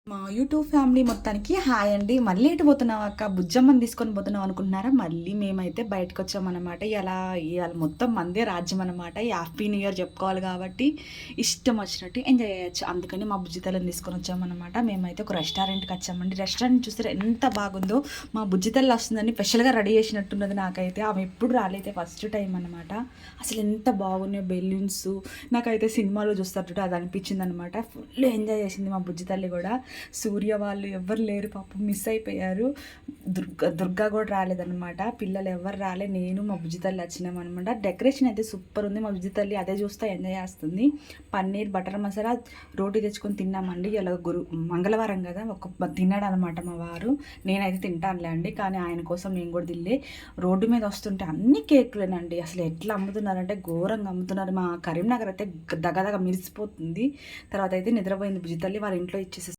మా YouTube family మొత్తానికి hi అండి. మళ్ళీ ఎటు పోతున్నావు అక్క, బుజ్జమ్మని తీసుకొని పోతున్నావు అనుకుంటున్నారా? మళ్ళీ మేమైతే బయటకు వచ్చామన్నమాట. ఇవాళ మొత్తం మందే రాజ్యం అనమాట. ఈ హ్యాపీ న్యూ ఇయర్ చెప్పుకోవాలి కాబట్టి ఇష్టం వచ్చినట్టు ఎంజాయ్ చేయొచ్చు. అందుకని మా బుజ్జితల్లిని తీసుకొని వచ్చామన్నమాట. మేమైతే ఒక రెస్టారెంట్కి వచ్చామండి. రెస్టారెంట్ చూస్తే ఎంత బాగుందో. మా బుజ్జితల్లి వస్తుందని స్పెషల్గా రెడీ చేసినట్టున్నది. నాకైతే ఆమె ఎప్పుడు రాలేదు, ఫస్ట్ టైం అనమాట. అసలు ఎంత బాగున్నాయో బెలూన్స్. నాకైతే సినిమాలో చూస్తట్టు అది అనిపించింది అనమాట. ఫుల్ ఎంజాయ్ చేసింది మా బుజ్జితల్లి కూడా. సూర్య వాళ్ళు ఎవ్వరు లేరు పాపం, మిస్ అయిపోయారు. దుర్గా కూడా రాలేదన్నమాట. పిల్లలు ఎవరు రాలే, నేను మా బుజ్జితల్లి వచ్చినామన్నమాట. డెకరేషన్ అయితే సూపర్ ఉంది. మా బుజ్జితల్లి అదే చూస్తే ఎంజాయ్ చేస్తుంది. పన్నీర్ బటర్ మసాలా రోటీ తెచ్చుకొని తిన్నామండి. ఇలా మంగళవారం కదా, తిన్నాడు అనమాట మా వారు. నేనైతే తింటానులే అండి, కానీ ఆయన కోసం నేను కూడా తినలే. రోడ్డు మీద వస్తుంటే అన్ని కేకులేనండి. అసలు ఎట్లా అమ్ముతున్నారంటే ఘోరంగా అమ్ముతున్నారు. మా కరీంనగర్ అయితే దగదగ మిరిసిపోతుంది. తర్వాత అయితే నిద్రపోయింది బుజ్జితల్లి, వాళ్ళ ఇంట్లో ఇచ్చేసి